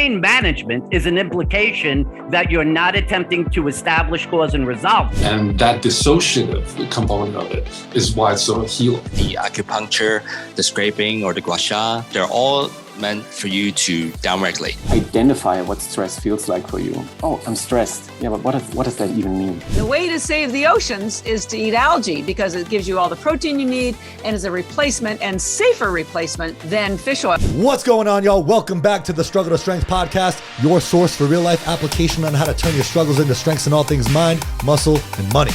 pain management is an implication that you're not attempting to establish cause and resolve. And that dissociative component of it is why it's so healing. The acupuncture, the scraping, or the gua sha, they're all meant for you to downregulate. Identify what stress feels like for you. Oh, I'm stressed. Yeah, but what does that even mean? The way to save the oceans is to eat algae because it gives you all the protein you need and is a replacement and safer replacement than fish oil. What's going on, y'all? Welcome back to the Struggle to Strength podcast, your source for real life application on how to turn your struggles into strengths in all things mind, muscle, and money.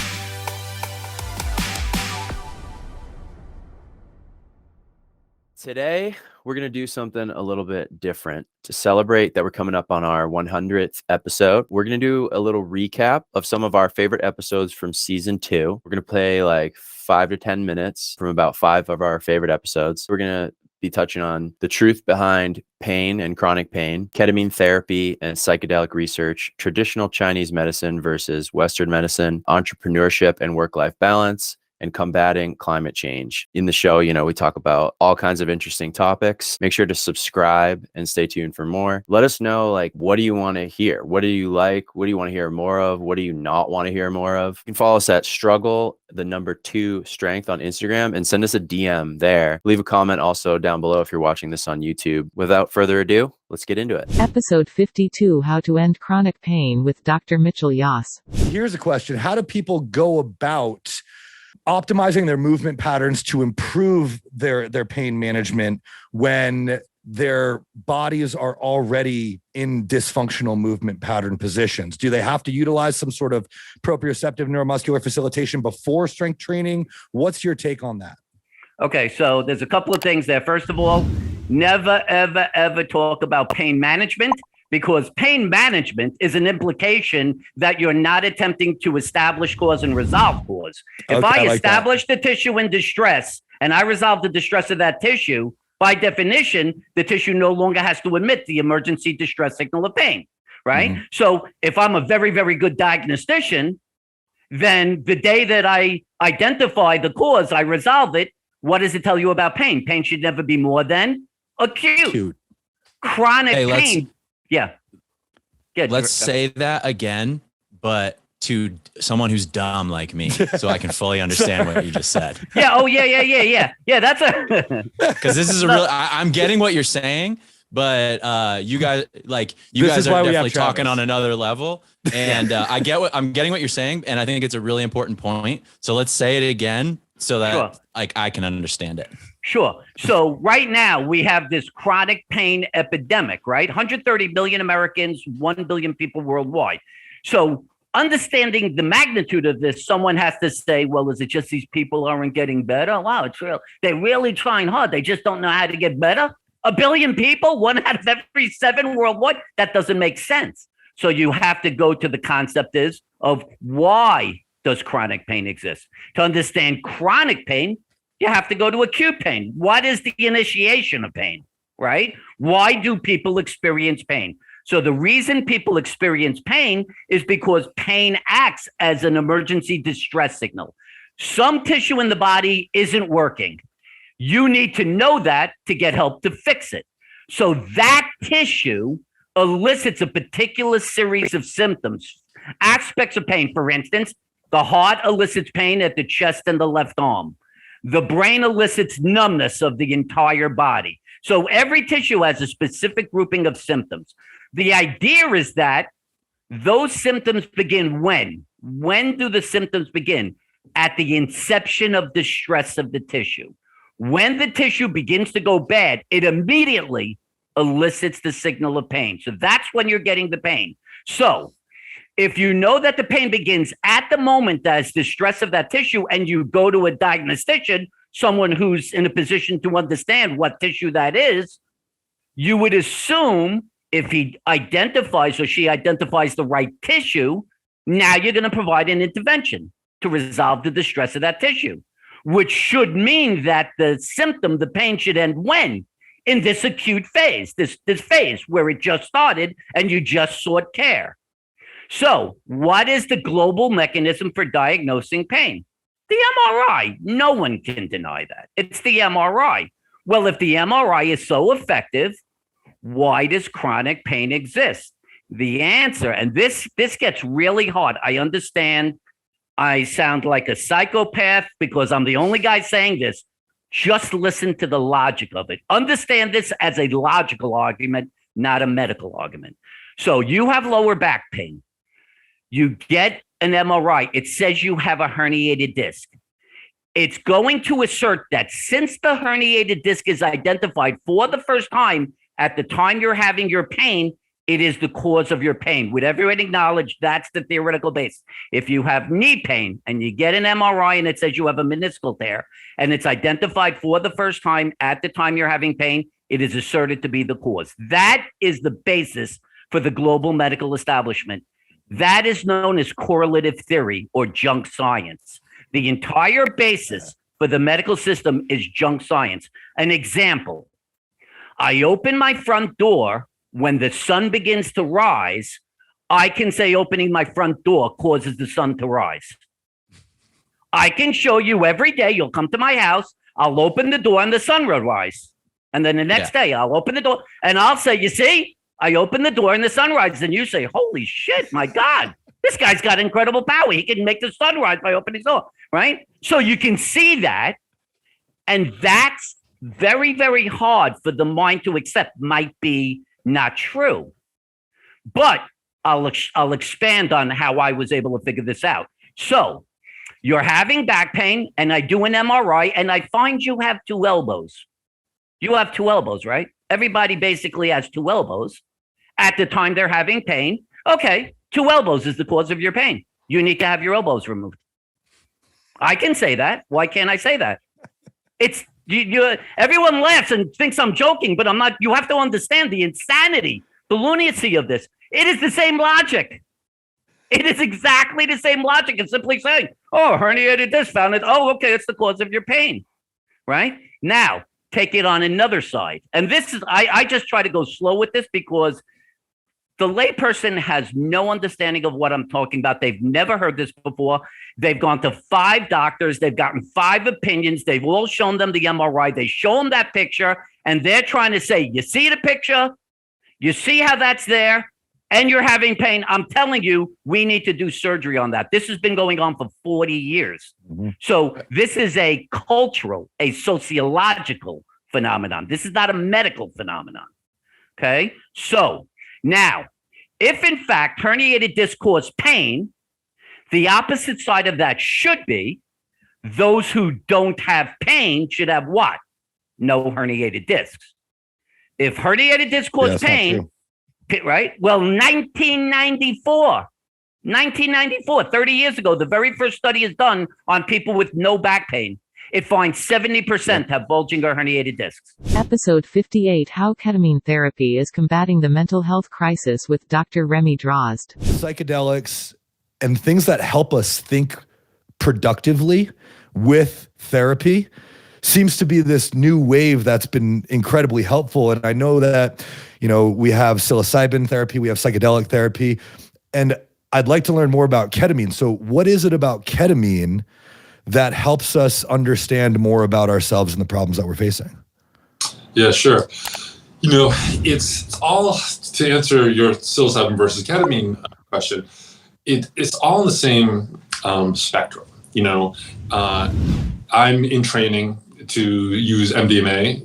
Today, we're going to do something a little bit different to celebrate that we're coming up on our 100th episode. We're going to do a little recap of some of our favorite episodes from season 2. We're going to play like 5 to 10 minutes from about 5 of our favorite episodes. We're going to be touching on the truth behind pain and chronic pain, ketamine therapy and psychedelic research, traditional Chinese medicine versus Western medicine, entrepreneurship and work-life balance, and combating climate change. In the show, we talk about all kinds of interesting topics. Make sure to subscribe and stay tuned for more. Let us know, what do you want to hear? What do you like? What do you want to hear more of? What do you not want to hear more of? You can follow us at struggle2strength on Instagram and send us a DM there. Leave a comment also down below if you're watching this on YouTube. Without further ado, let's get into it. Episode 52, How to End Chronic Pain with Dr. Mitchell Yass. Here's a question. How do people go about optimizing their movement patterns to improve their pain management when their bodies are already in dysfunctional movement pattern positions? Do they have to utilize some sort of proprioceptive neuromuscular facilitation before strength training? What's your take on that? Okay, so there's a couple of things there. First of all, never, ever, ever talk about pain management, because pain management is an implication that you're not attempting to establish cause and resolve cause. If I establish the tissue in distress and I resolve the distress of that tissue, by definition, the tissue no longer has to emit the emergency distress signal of pain, right? Mm-hmm. So if I'm a very, very good diagnostician, then the day that I identify the cause, I resolve it, what does it tell you about pain? Pain should never be more than acute. Chronic pain. Yeah. Let's say that again, but to someone who's dumb like me, so I can fully understand what you just said. Yeah. Oh, yeah. Yeah, that's because this is a real. I'm getting what you're saying, but you guys are definitely talking on another level, and I'm getting what you're saying, and I think it's a really important point. So let's say it again, so that I can understand it. Sure. So right now we have this chronic pain epidemic, right? 130 million Americans, 1 billion people worldwide. So understanding the magnitude of this, someone has to say, well, is it just these people aren't getting better? Wow, it's real. They're really trying hard. They just don't know how to get better. 1 billion people, 1 out of every 7 worldwide. That doesn't make sense. So you have to go to the concept of why does chronic pain exist? To understand chronic pain, you have to go to acute pain. What is the initiation of pain, right? Why do people experience pain? So the reason people experience pain is because pain acts as an emergency distress signal. Some tissue in the body isn't working. You need to know that to get help to fix it. So that tissue elicits a particular series of symptoms, aspects of pain. For instance, the heart elicits pain at the chest and the left arm. The brain elicits numbness of the entire body. So every tissue has a specific grouping of symptoms. The idea is that those symptoms begin when? When do the symptoms begin? At the inception of the stress of the tissue. When the tissue begins to go bad, it immediately elicits the signal of pain. So that's when you're getting the pain. So if you know that the pain begins at the moment that's the stress of that tissue, and you go to a diagnostician, someone who's in a position to understand what tissue that is, you would assume if he identifies or she identifies the right tissue, now you're going to provide an intervention to resolve the distress of that tissue, which should mean that the symptom, the pain, should end when? In this acute phase, this phase where it just started and you just sought care. So what is the global mechanism for diagnosing pain? The MRI. No one can deny that. It's the MRI. Well, if the MRI is so effective, why does chronic pain exist? The answer, and this gets really hard. I understand I sound like a psychopath because I'm the only guy saying this. Just listen to the logic of it. Understand this as a logical argument, not a medical argument. So you have lower back pain. You get an MRI. It says you have a herniated disc. It's going to assert that since the herniated disc is identified for the first time at the time you're having your pain, it is the cause of your pain. Would everyone acknowledge that's the theoretical base? If you have knee pain and you get an MRI and it says you have a meniscal tear and it's identified for the first time at the time you're having pain, it is asserted to be the cause. That is the basis for the global medical establishment. That is known as correlative theory or junk science. The entire basis for the medical system is junk science. An example, I open my front door when the sun begins to rise. I can say opening my front door causes the sun to rise. I can show you every day, you'll come to my house, I'll open the door and the sun will rise. And then the next day I'll open the door and I'll say, you see, I open the door and the sun rises. And you say, holy shit, my God, this guy's got incredible power. He can make the sun rise by opening his door, right? So you can see that. And that's very, very hard for the mind to accept. Might be not true. But I'll expand on how I was able to figure this out. So you're having back pain and I do an MRI and I find you have two elbows. You have two elbows, right? Everybody basically has two elbows at the time they're having pain. Okay, two elbows is the cause of your pain. You need to have your elbows removed. I can say that. Why can't I say that? It's everyone laughs and thinks I'm joking, but I'm not. You have to understand the insanity, the lunacy of this. It is the same logic. It is exactly the same logic. It's simply saying, oh, herniated disc found it. Oh, okay, it's the cause of your pain, right? Now, take it on another side. And this is, I just try to go slow with this because the layperson has no understanding of what I'm talking about. They've never heard this before. They've gone to 5 doctors. They've gotten 5 opinions. They've all shown them the MRI. They show them that picture, and they're trying to say, you see the picture? You see how that's there? And you're having pain. I'm telling you, we need to do surgery on that. This has been going on for 40 years. Mm-hmm. So this is a cultural, a sociological phenomenon. This is not a medical phenomenon. Okay? So now, if in fact herniated disc cause pain, the opposite side of that should be those who don't have pain should have what? No herniated discs. If herniated disc cause pain, right? Well, 1994, 30 years ago, the very first study is done on people with no back pain. It finds 70% have bulging or herniated discs. Episode 58, How Ketamine Therapy is Combating the Mental Health Crisis with Dr. Remy Drozd. Psychedelics and things that help us think productively with therapy seems to be this new wave that's been incredibly helpful. And I know that, we have psilocybin therapy, we have psychedelic therapy, and I'd like to learn more about ketamine. So what is it about ketamine that helps us understand more about ourselves and the problems that we're facing? Yeah, sure. It's all, to answer your psilocybin versus ketamine question, it's all in the same spectrum. I'm in training to use MDMA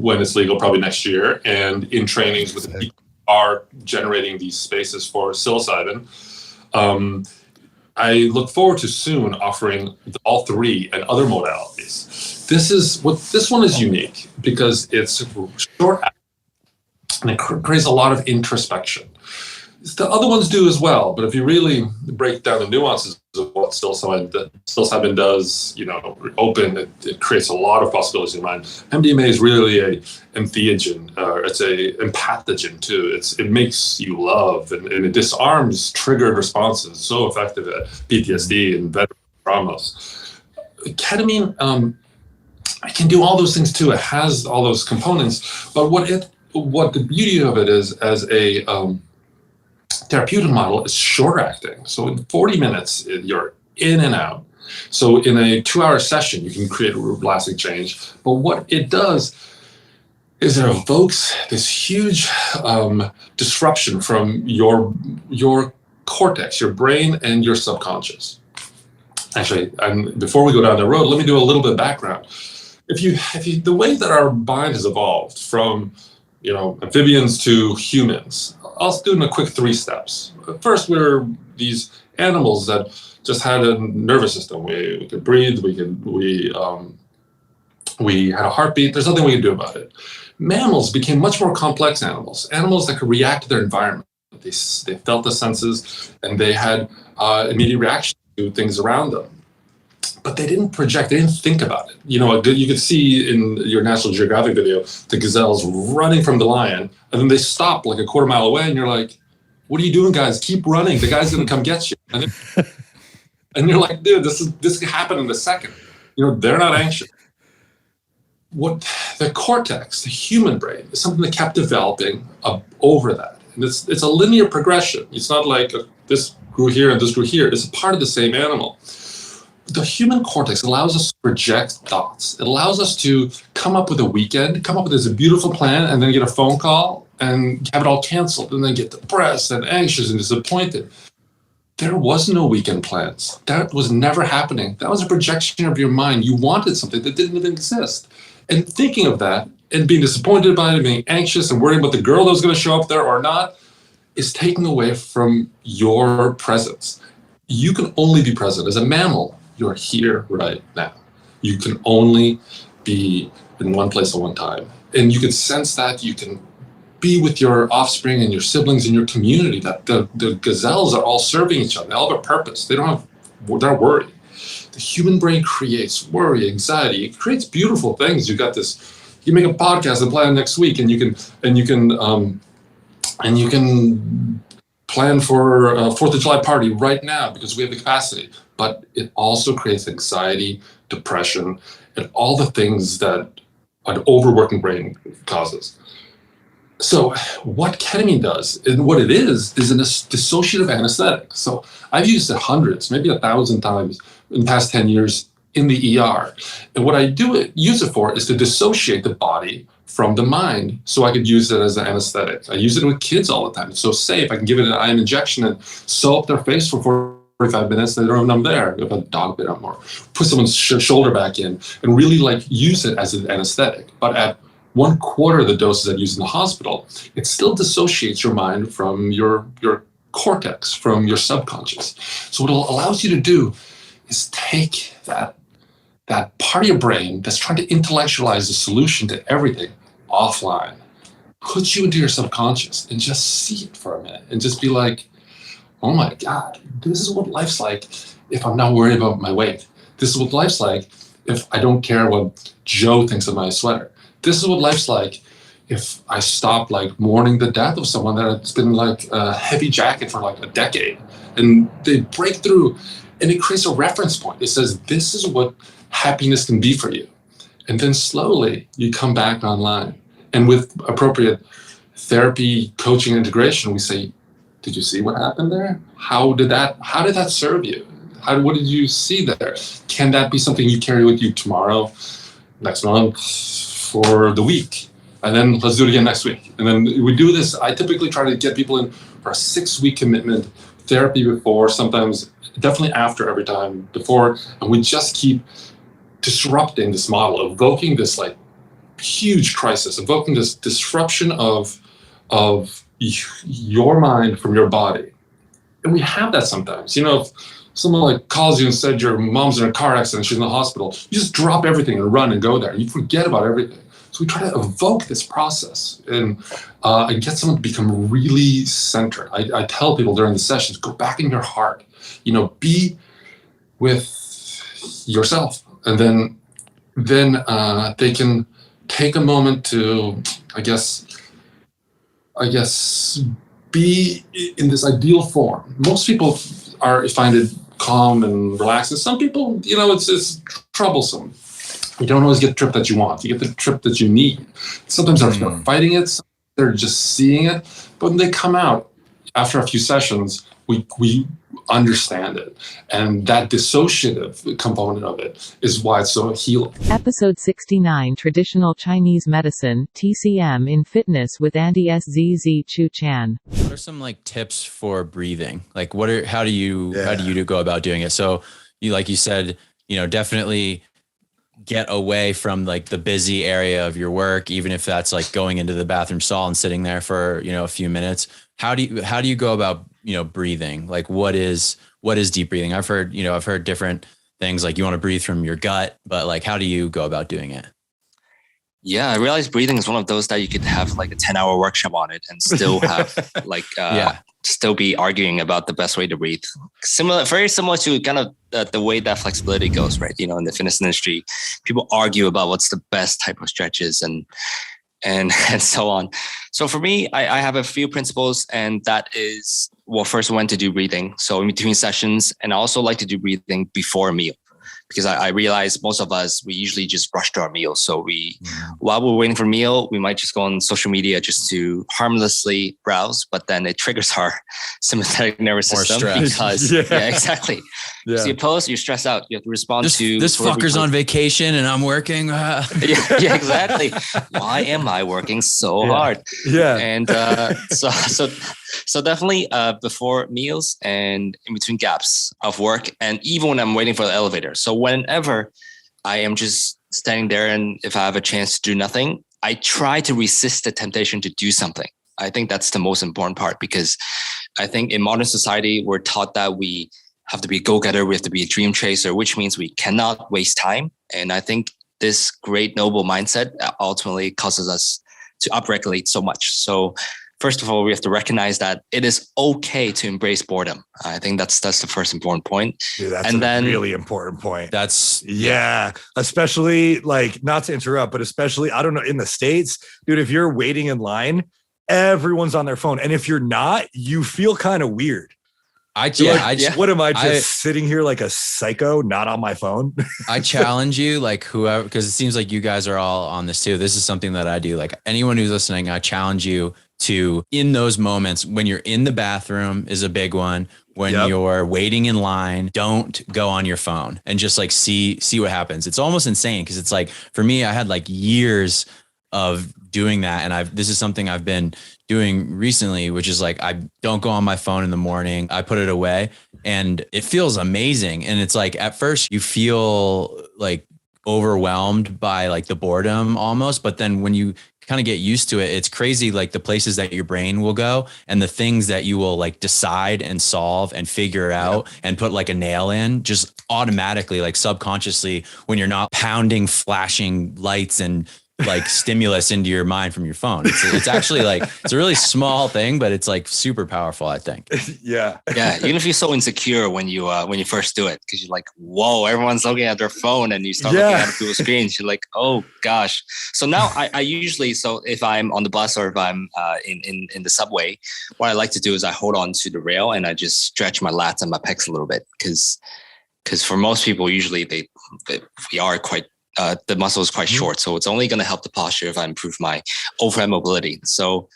when it's legal, probably next year, and in trainings with people are generating these spaces for psilocybin. I look forward to soon offering all 3 and other modalities. This one is unique because it's short and it creates a lot of introspection. The other ones do as well, but if you really break down the nuances of what psilocybin does, it creates a lot of possibilities in your mind. MDMA is really a entheogen, it's a empathogen too. It makes you love and it disarms triggered responses. So effective at PTSD and veteran traumas. Ketamine, it can do all those things too. It has all those components, but what the beauty of it is as a therapeutic model is short acting. So in 40 minutes, you're in and out. So in a 2-hour session, you can create a lasting change. But what it does, is it evokes this huge disruption from your cortex, your brain, and your subconscious. Actually, before we go down the road, let me do a little bit of background. If you, the way that our mind has evolved from, amphibians to humans, I'll do in a quick 3 steps. First, we're these animals that just had a nervous system. We could breathe. We had a heartbeat. There's nothing we could do about it. Mammals became much more complex animals that could react to their environment. They felt the senses, and they had immediate reaction to things around them. But they didn't project, they didn't think about it. You could see in your National Geographic video, the gazelles running from the lion, and then they stop like a quarter mile away, and you're like, what are you doing, guys? Keep running. The guy's gonna come get you. And you're like, dude, this could happen in a second. They're not anxious. What the cortex, the human brain, is something that kept developing over that. And it's a linear progression. It's not like this grew here and this grew here. It's a part of the same animal. The human cortex allows us to project thoughts. It allows us to come up with a weekend, come up with this beautiful plan, and then get a phone call and have it all canceled, and then get depressed and anxious and disappointed. There was no weekend plans. That was never happening. That was a projection of your mind. You wanted something that didn't even exist. And thinking of that and being disappointed by it, being anxious and worrying about the girl that was going to show up there or not, is taken away from your presence. You can only be present. As a mammal, you're here right now. You can only be in one place at one time. And you can sense that. You can be with your offspring and your siblings and your community, that the gazelles are all serving each other. They all have a purpose. They're not worried. The human brain creates worry, anxiety. It creates beautiful things. You got this. You make a podcast and plan next week, and you can plan for a 4th of July party right now because we have the capacity. But it also creates anxiety, depression, and all the things that an overworking brain causes. So what ketamine does, and what it is an dissociative anesthetic. So I've used it hundreds, maybe 1,000 times in the past 10 years in the ER. And what I use it for is to dissociate the body from the mind, so I could use it as an anesthetic. I use it with kids all the time. It's so safe. I can give it an IM injection and sew up their face for 45 minutes. They don't even know I'm there. If a dog bit up more, put someone's shoulder back in, and really use it as an anesthetic. But at 1/4 of the doses I use in the hospital, it still dissociates your mind from your cortex, from your subconscious. So what it allows you to do is take that part of your brain that's trying to intellectualize the solution to everything offline, put you into your subconscious, and just see it for a minute, and just be like, oh my God, this is what life's like if I'm not worried about my weight. This is what life's like if I don't care what Joe thinks of my sweater. This is what life's like if I stop mourning the death of someone that's been a heavy jacket for a decade. And they break through, and it creates a reference point. It says, this is what happiness can be for you. And then slowly you come back online. And with appropriate therapy, coaching, integration, we say, did you see what happened there? How did that serve you? What did you see there? Can that be something you carry with you tomorrow, next month, for the week? And then let's do it again next week. And then we do this. I typically try to get people in for a 6-week commitment, therapy before, sometimes definitely after, every time before. And we just keep disrupting this model, evoking this huge crisis, evoking this disruption of your mind from your body. And we have that sometimes. If someone calls you and said your mom's in a car accident, she's in the hospital, you just drop everything and run and go there. You forget about everything. So we try to evoke this process and get someone to become really centered. I tell people during the sessions, go back in your heart, be with yourself. And then they can take a moment to, I guess, be in this ideal form. Most people find it calm and relaxed. And some people, it's troublesome. You don't always get the trip that you want. You get the trip that you need. Sometimes they're fighting it. They're just seeing it. But when they come out, after a few sessions, we understand it. And that dissociative component of it is why it's so healing. Episode 69, Traditional Chinese Medicine, TCM in Fitness with Andy SZZ Chu Chan. What are some like tips for breathing? Like how do you go about doing it? So like you said, definitely get away from like the busy area of your work, even if that's like going into the bathroom stall and sitting there for, a few minutes. How do you go about, breathing? Like what is deep breathing? I've heard different things, like you want to breathe from your gut, but like, how do you go about doing it? Yeah, I realized breathing is one of those that you could have like a 10-hour workshop on it and still have still be arguing about the best way to breathe. Very similar to kind of the way that flexibility goes, right? In the fitness industry, people argue about what's the best type of stretches and so on. So for me, I have a few principles, and that is, first, when to do breathing. So in between sessions, and I also like to do breathing before a meal, because I realize most of us, we usually just rush to our meals. So while we're waiting for a meal, we might just go on social media just to harmlessly browse, but then it triggers our sympathetic nervous system because, exactly. You see a post, you're stressed out. You have to respond to this fucker's on vacation and I'm working. yeah, exactly. Why am I working so hard? Yeah. And so definitely before meals and in between gaps of work, and even when I'm waiting for the elevator. So whenever I am just standing there, and if I have a chance to do nothing, I try to resist the temptation to do something. I think that's the most important part, because I think in modern society, we're taught that we have to be a go-getter, we have to be a dream chaser, which means we cannot waste time. And I think this great noble mindset ultimately causes us to upregulate so much. So first of all, we have to recognize that it is okay to embrace boredom. I think that's the first important point. Dude, that's a really important point. That's especially, like, not to interrupt, but especially, I don't know, in the States, dude, if you're waiting in line, everyone's on their phone. And if you're not, you feel kind of weird. What am I just sitting here like a psycho, not on my phone? I challenge you, like whoever, because it seems like you guys are all on this too. This is something that I do. Like anyone who's listening, I challenge you to, in those moments when you're in the bathroom is a big one. When you're waiting in line, don't go on your phone and just like see what happens. It's almost insane, because it's like, for me, I had like years of doing that. And this is something I've been doing recently, which is like, I don't go on my phone in the morning. I put it away, and it feels amazing. And it's like, at first you feel like overwhelmed by like the boredom almost, but then when you kind of get used to it, it's crazy, like the places that your brain will go and the things that you will like decide and solve and figure out and put like a nail in, just automatically, like subconsciously, when you're not pounding flashing lights and like stimulus into your mind from your phone. It's actually like, it's a really small thing, but it's like super powerful, I think. Yeah. Even if you're so insecure when you first do it, because you're like, whoa, everyone's looking at their phone, and you start looking at people's screens. You're like, oh gosh. So now I usually, so if I'm on the bus or if I'm in the subway, what I like to do is I hold on to the rail and I just stretch my lats and my pecs a little bit, because for most people, usually we are quite, the muscle is quite short, so it's only going to help the posture if I improve my overhead mobility. So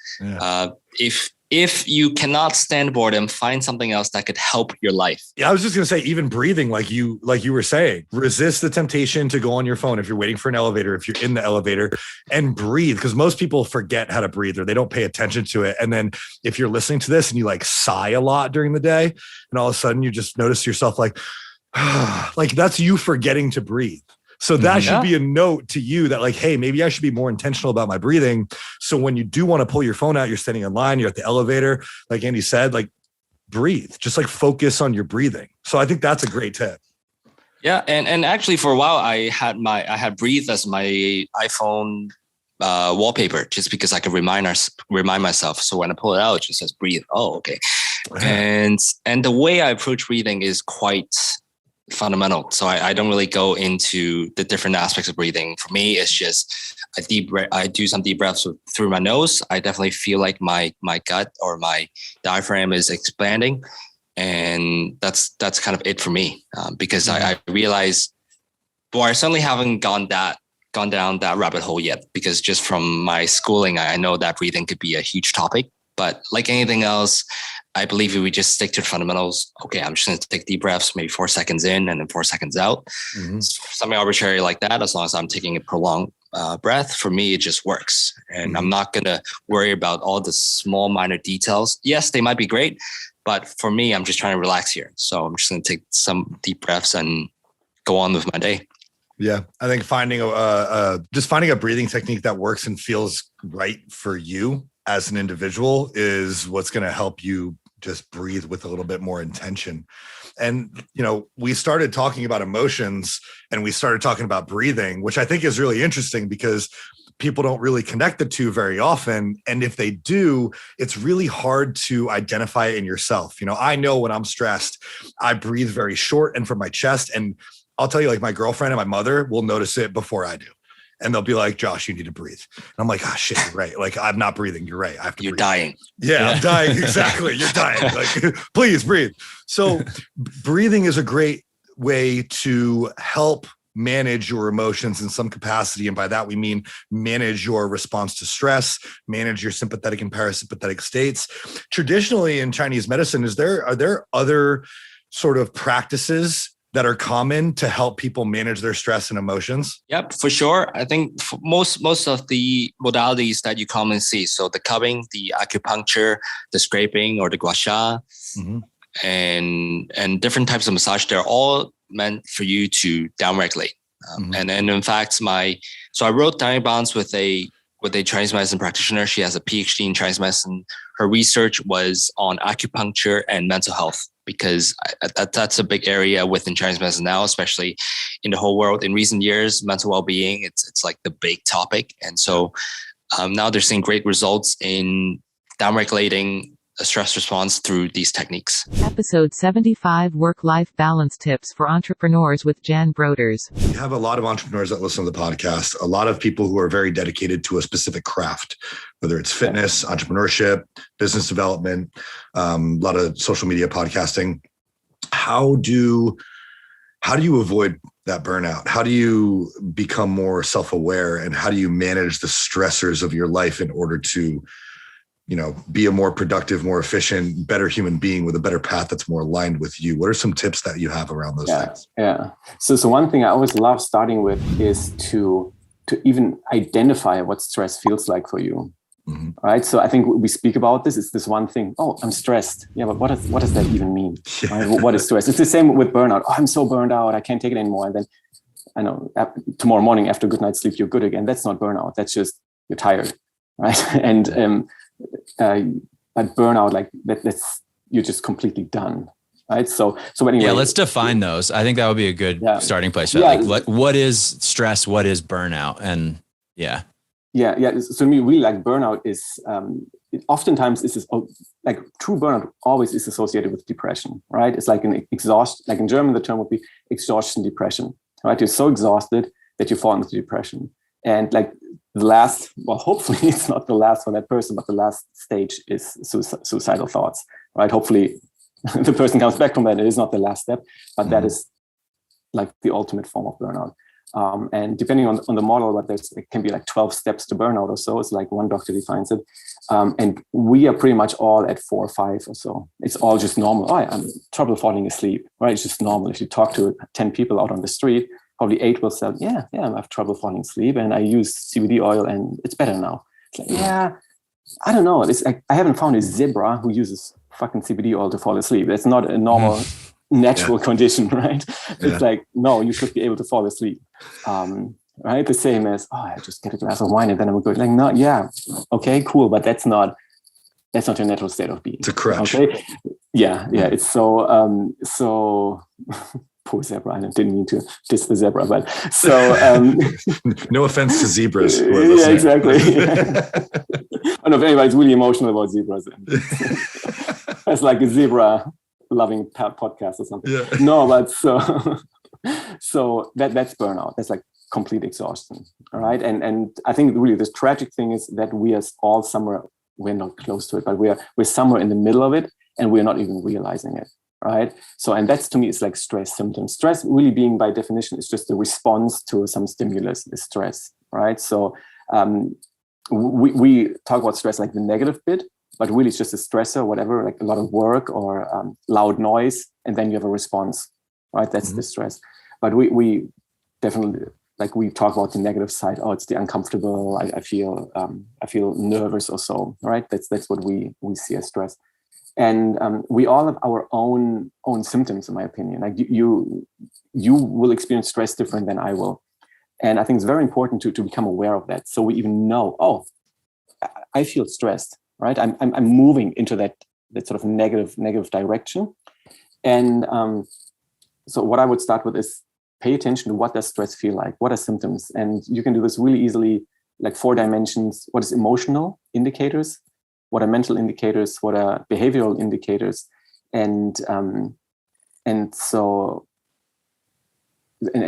if you cannot stand boredom, find something else that could help your life. Yeah, I was just going to say, even breathing, like you were saying, resist the temptation to go on your phone if you're waiting for an elevator, if you're in the elevator, and breathe, because most people forget how to breathe, or they don't pay attention to it. And then if you're listening to this and you like sigh a lot during the day, and all of a sudden you just notice yourself like, like that's you forgetting to breathe. So that should be a note to you that like, hey, maybe I should be more intentional about my breathing. So when you do want to pull your phone out, you're standing in line, you're at the elevator, like Andy said, like breathe, just like focus on your breathing. So I think that's a great tip. Yeah. And actually for a while I had breathe as my iPhone wallpaper, just because I could remind myself. So when I pull it out, it just says breathe. Oh, okay. And the way I approach breathing is quite fundamental. So I don't really go into the different aspects of breathing. For me, it's just I do some deep breaths through my nose. I definitely feel like my gut or my diaphragm is expanding, and that's kind of it for me. Because I realize, I certainly haven't gone down that rabbit hole yet, because just from my schooling, I know that breathing could be a huge topic. But like anything else, I believe if we just stick to the fundamentals, okay, I'm just going to take deep breaths, maybe 4 seconds in and then 4 seconds out. Something arbitrary like that, as long as I'm taking a prolonged breath, for me, it just works. And I'm not going to worry about all the small, minor details. Yes, they might be great, but for me, I'm just trying to relax here. So I'm just going to take some deep breaths and go on with my day. Yeah, I think finding a breathing technique that works and feels right for you as an individual is what's going to help you just breathe with a little bit more intention. And, we started talking about emotions and we started talking about breathing, which I think is really interesting because people don't really connect the two very often. And if they do, it's really hard to identify it in yourself. I know when I'm stressed, I breathe very short and from my chest. And I'll tell you, like, my girlfriend and my mother will notice it before I do. And they'll be like, Josh, you need to breathe. And I'm like, oh shit, you're right. Like, I'm not breathing. You're right. I have to breathe. Dying. Yeah, I'm dying. Exactly. You're dying. Like, please breathe. So breathing is a great way to help manage your emotions in some capacity. And by that, we mean manage your response to stress, manage your sympathetic and parasympathetic states. Traditionally in Chinese medicine, are there other sort of practices that are common to help people manage their stress and emotions? Yep, for sure. I think for most of the modalities that you commonly see, so the cupping, the acupuncture, the scraping, or the gua sha, and different types of massage, they're all meant for you to downregulate. And in fact, I wrote Dynamic Balance with a Chinese medicine practitioner. She has a PhD in Chinese medicine. Her research was on acupuncture and mental health, because that's a big area within Chinese medicine now, especially in the whole world. In recent years, mental well-being, it's like the big topic. And so now they're seeing great results in downregulating a stress response through these techniques. Episode 75, Work-Life Balance Tips for Entrepreneurs with Jan Broders. We have a lot of entrepreneurs that listen to the podcast, a lot of people who are very dedicated to a specific craft, whether it's fitness, entrepreneurship, business development, a lot of social media podcasting. How do you avoid that burnout? How do you become more self-aware, and how do you manage the stressors of your life in order to be a more productive, more efficient, better human being with a better path that's more aligned with you? What are some tips that you have around those things? Yeah. So one thing I always love starting with is to even identify what stress feels like for you. Right. So I think we speak about this. It's this one thing. Oh, I'm stressed. Yeah, but what does that even mean? Right? What is stress? It's the same with burnout. Oh, I'm so burned out. I can't take it anymore. And then I know tomorrow morning after a good night's sleep, you're good again. That's not burnout. That's just you're tired. Right. And but burnout, like that's you're just completely done, right? So anyway, let's define those. I think that would be a good starting place. Like, what is stress? What is burnout? And yeah. So to me, really, like burnout is oftentimes is like true burnout always is associated with depression, right? It's like an exhaust. Like in German, the term would be exhaustion depression, right? You're so exhausted that you fall into depression, and like. Hopefully it's not the last for that person, but the last stage is suicidal thoughts, right? Hopefully the person comes back from that. It is not the last step, but that is like the ultimate form of burnout. And depending on the model, but it can be like 12 steps to burnout or so. It's like one doctor defines it. And we are pretty much all at 4 or 5 or so. It's all just normal. Oh, I'm trouble falling asleep, right? It's just normal. If you talk to 10 people out on the street, probably 8 will say, I have trouble falling asleep and I use CBD oil and it's better now. It's like, I don't know. It's like, I haven't found a zebra who uses fucking CBD oil to fall asleep. That's not a normal natural condition, right? It's like, no, you should be able to fall asleep. Right? The same as, I just get a glass of wine and then I'm good. Like, no, okay, cool. But that's not your natural state of being. It's a crutch. Okay. Yeah. It's so poor zebra. I didn't mean to diss the zebra, but so no offense to zebras. Yeah, exactly. I don't know if anybody's really emotional about zebras. It's like a zebra loving podcast or something. Yeah. No, but so that's burnout. That's like complete exhaustion. All right. And I think really the tragic thing is that we are all somewhere, we're not close to it, but we're somewhere in the middle of it and we're not even realizing it. Right. So, and that's to me, it's like stress symptoms. Stress really being by definition is just a response to some stimulus, is stress. Right. So we talk about stress like the negative bit, but really it's just a stressor, whatever, like a lot of work or loud noise, and then you have a response, right? That's the stress. But we definitely, like, we talk about the negative side. Oh, it's the uncomfortable. I feel nervous or so, right? That's what we see as stress. And we all have our own symptoms, in my opinion. Like you will experience stress different than I will. And I think it's very important to become aware of that. So we even know, oh, I feel stressed, right? I'm moving into that sort of negative direction. And so what I would start with is pay attention to what does stress feel like? What are symptoms? And you can do this really easily, like 4 dimensions. What is emotional indicators? What are mental indicators? What are behavioral indicators? And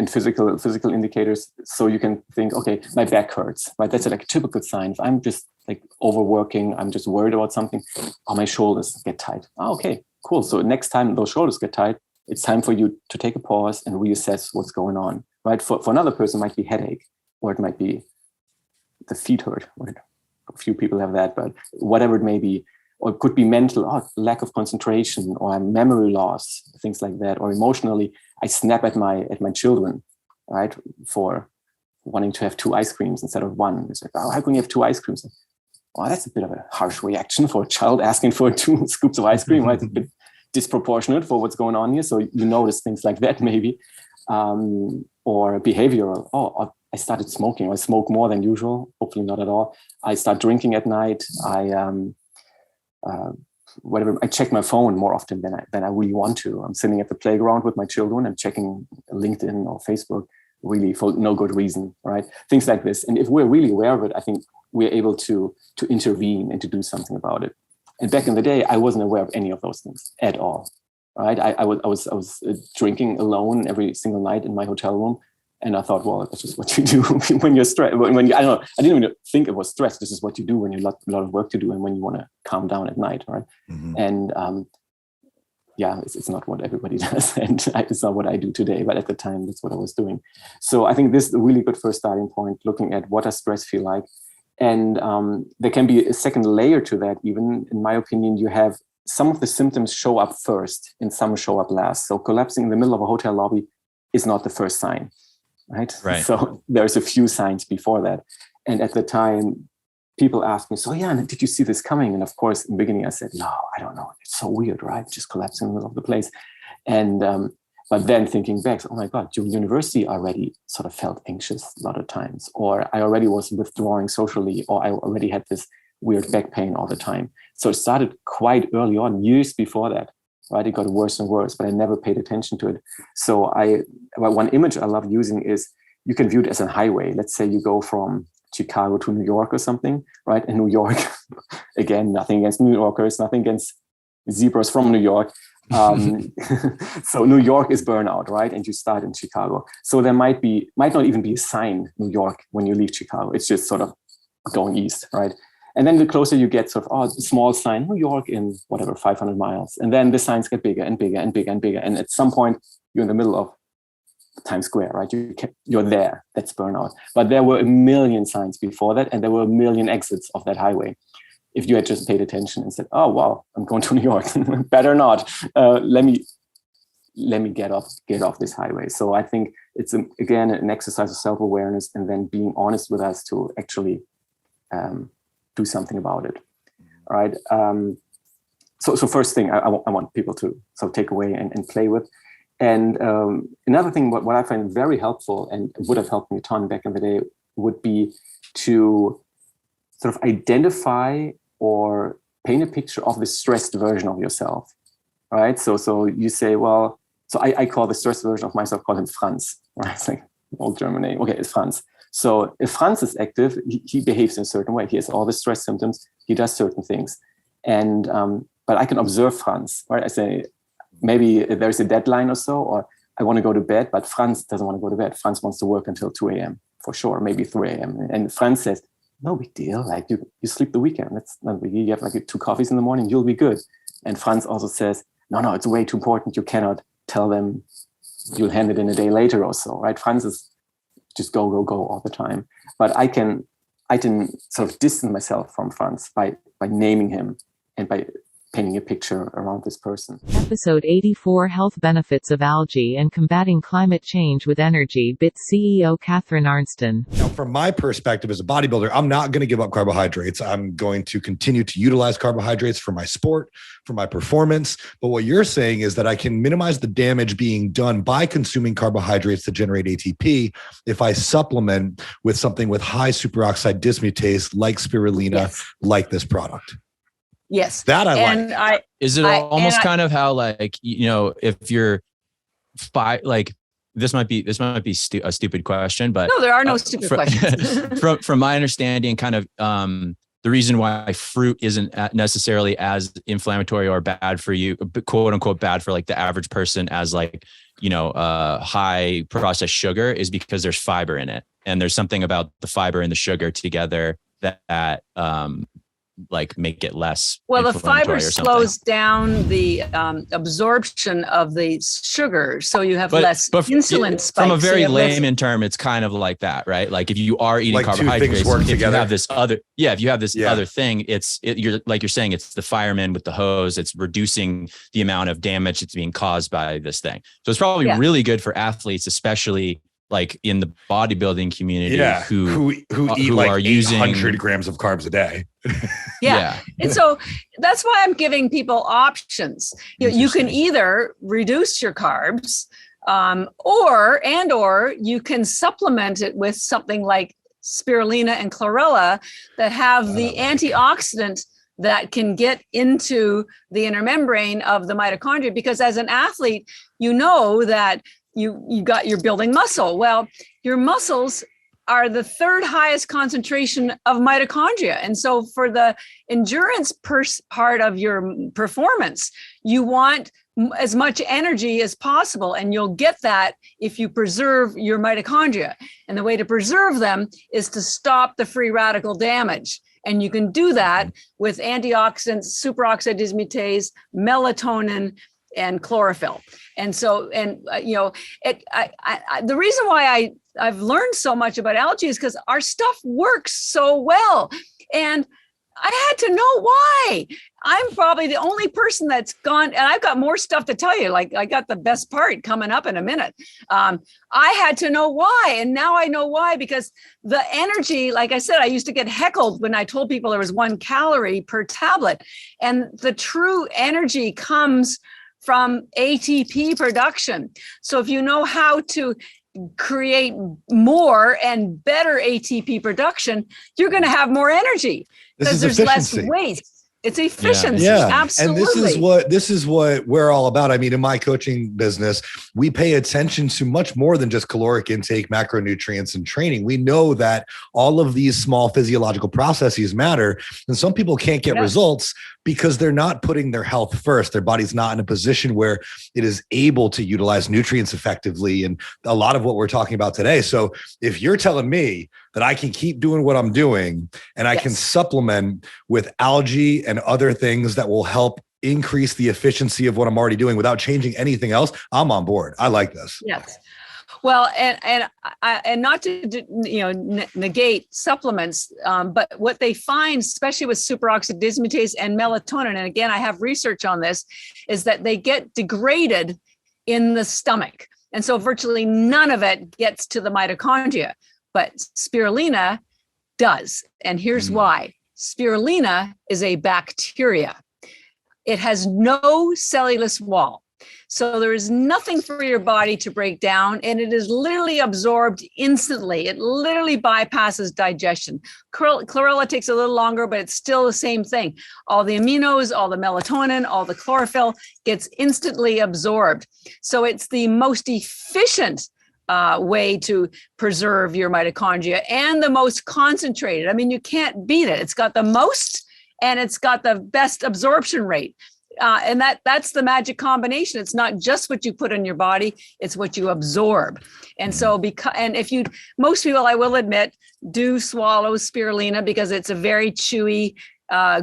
physical indicators. So you can think, okay, my back hurts, right? That's like a typical sign. If I'm just like overworking, I'm just worried about something, oh, my shoulders get tight. Oh, okay, cool. So next time those shoulders get tight, it's time for you to take a pause and reassess what's going on, right? For another person, it might be headache, or it might be the feet hurt. A few people have that, but whatever it may be, or it could be mental, lack of concentration, or memory loss, things like that, or emotionally, I snap at my children, right, for wanting to have 2 ice creams instead of 1. It's like, oh, how can you have 2 ice creams? Well, that's a bit of a harsh reaction for a child asking for 2 scoops of ice cream, right? It's a bit disproportionate for what's going on here. So you notice things like that maybe, or behavioral. Oh, I started smoking. I smoke more than usual. Hopefully not at all. I start drinking at night. I check my phone more often than I really want to. I'm sitting at the playground with my children. I'm checking LinkedIn or Facebook really for no good reason, right? Things like this. And if we're really aware of it, I think we're able to intervene and to do something about it. And back in the day, I wasn't aware of any of those things at all, right? I was drinking alone every single night in my hotel room. And I thought, well, that's just what you do when you're stressed. I don't know, I didn't even think it was stress. This is what you do when you have a lot of work to do and when you want to calm down at night, right? Mm-hmm. And it's not what everybody does. And it's not what I do today. But at the time, that's what I was doing. So I think this is a really good first starting point, looking at what does stress feel like. And there can be a second layer to that. Even, in my opinion, you have some of the symptoms show up first and some show up last. So collapsing in the middle of a hotel lobby is not the first sign. Right. So there's a few signs before that. And at the time, people asked me, so did you see this coming? And of course, in the beginning, I said, no, I don't know. It's so weird, right? Just collapsing in the middle of the place. And but then thinking back, oh my God, during university, I already sort of felt anxious a lot of times, or I already was withdrawing socially, or I already had this weird back pain all the time. So it started quite early on, years before that. Right, it got worse and worse, but I never paid attention to it. So one image I love using is you can view it as a highway. Let's say you go from Chicago to New York or something, right? In New York, again, nothing against New Yorkers, nothing against zebras from New York. So New York is burnout, right? And you start in Chicago. So there might not even be a sign New York when you leave Chicago. It's just sort of going east, right? And then the closer you get, sort of, small sign, New York in whatever, 500 miles. And then the signs get bigger and bigger and bigger and bigger. And at some point, you're in the middle of Times Square, right? You're there. That's burnout. But there were a million signs before that, and there were a million exits of that highway. If you had just paid attention and said, oh, wow, I'm going to New York. Better not. Let me get off this highway. So I think it's, again, an exercise of self-awareness and then being honest with us to actually do something about it, right? So first thing I want people to take away and play with. And another thing, what I find very helpful and would have helped me a ton back in the day would be to sort of identify or paint a picture of the stressed version of yourself, right? So you say, well, so I call the stressed version of myself, call him Franz, right? It's like an old German name. Okay, it's Franz. So if Franz is active, he behaves in a certain way. He has all the stress symptoms. He does certain things. And but I can observe Franz, right? I say, maybe there's a deadline or so, or I want to go to bed, but Franz doesn't want to go to bed. Franz wants to work until 2 a.m. for sure, maybe 3 a.m. And Franz says, no big deal. Like you sleep the weekend. That's not big. You have like 2 coffees in the morning, you'll be good. And Franz also says, no, it's way too important. You cannot tell them you'll hand it in a day later or so, right? Franz is just go all the time. But I can sort of distance myself from Franz by naming him and by painting a picture around this person. Episode 84, Health Benefits of Algae and Combating Climate Change with Energy, BIT CEO Catherine Arnston. Now, from my perspective as a bodybuilder, I'm not going to give up carbohydrates. I'm going to continue to utilize carbohydrates for my sport, for my performance. But what you're saying is that I can minimize the damage being done by consuming carbohydrates to generate ATP if I supplement with something with high superoxide dismutase like spirulina, Yes. like this product. Yes. That I like. Is it almost kind of how, like, you know, if you're like, this might be a stupid question, but no, there are no stupid questions. from my understanding, kind of the reason why fruit isn't necessarily as inflammatory or bad for you, quote unquote, bad for like the average person as like, you know, high processed sugar is because there's fiber in it. And there's something about the fiber and the sugar together that like make it less. Well, the fiber slows down the absorption of the sugar, so you have less insulin spikes. From a very layman term, it's kind of like that, right? Like if you are eating like carbohydrates, if you have this other, if you have this other thing, you're like you're saying, it's the fireman with the hose. It's reducing the amount of damage that's being caused by this thing. So it's probably really good for athletes, especially like in the bodybuilding community, who like are 800 using grams of carbs a day. And so that's why I'm giving people options. You can either reduce your carbs, or you can supplement it with something like spirulina and chlorella that have the antioxidant that can get into the inner membrane of the mitochondria. Because as an athlete, you know that you're building muscle. Well, your muscles are the third highest concentration of mitochondria. And so for the endurance part of your performance, you want as much energy as possible. And you'll get that if you preserve your mitochondria. And the way to preserve them is to stop the free radical damage. And you can do that with antioxidants, superoxide dismutase, melatonin, and chlorophyll. And so, the reason why I've learned so much about algae is because our stuff works so well. And I had to know why. I'm probably the only person that's gone, and I've got more stuff to tell you. Like I got the best part coming up in a minute. I had to know why. And now I know why, because the energy, like I said, I used to get heckled when I told people there was 1 calorie per tablet. And the true energy comes from ATP production. So if you know how to create more and better ATP production, you're going to have more energy because there's less waste. It's efficiency. Absolutely. And this is what we're all about. I mean, in my coaching business, we pay attention to much more than just caloric intake, macronutrients, and training. We know that all of these small physiological processes matter. And some people can't get results because they're not putting their health first. Their body's not in a position where it is able to utilize nutrients effectively. And a lot of what we're talking about today. So if you're telling me that I can keep doing what I'm doing and I can supplement with algae and other things that will help increase the efficiency of what I'm already doing without changing anything else, I'm on board. I like this. Yes. Well, and not to negate supplements, but what they find, especially with superoxide dismutase and melatonin, and again, I have research on this, is that they get degraded in the stomach, and so virtually none of it gets to the mitochondria. But spirulina does, and here's why: spirulina is a bacteria. It has no cellulose wall. So there is nothing for your body to break down, and it is literally absorbed instantly. It literally bypasses digestion. Chlorella takes a little longer, but it's still the same thing. All the aminos, all the melatonin, all the chlorophyll gets instantly absorbed. So it's the most efficient way to preserve your mitochondria and the most concentrated. I mean, you can't beat it. It's got the most, and it's got the best absorption rate. And that's the magic combination. It's not just what you put in your body, it's what you absorb. And so most people, I will admit, do swallow spirulina because it's a very chewy,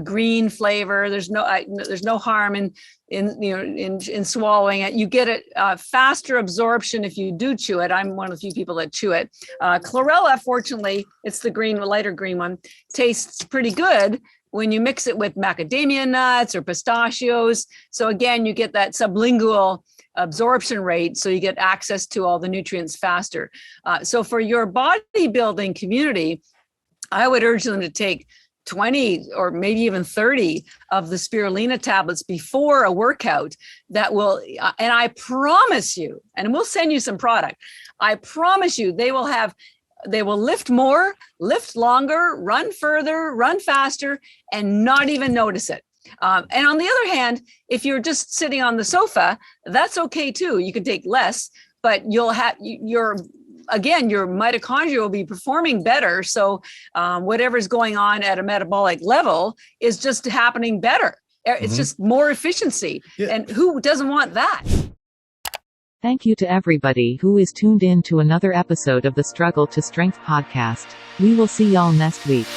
green flavor. There's no harm in swallowing it. You get it faster absorption if you do chew it. I'm one of the few people that chew it. Chlorella, fortunately, it's the lighter green one, tastes pretty good. when you mix it with macadamia nuts or pistachios. So again, you get that sublingual absorption rate, so you get access to all the nutrients faster. So for your bodybuilding community, I would urge them to take 20 or maybe even 30 of the spirulina tablets before a workout. That will, and I promise you, and we'll send you some product, I promise you they will lift more, lift longer, run further, run faster, and not even notice it. And on the other hand, if you're just sitting on the sofa, that's okay too. You can take less, but you'll have your mitochondria will be performing better. So whatever's going on at a metabolic level is just happening better. It's just more efficiency. Yeah. And who doesn't want that? Thank you to everybody who is tuned in to another episode of the Struggle to Strength podcast. We will see y'all next week.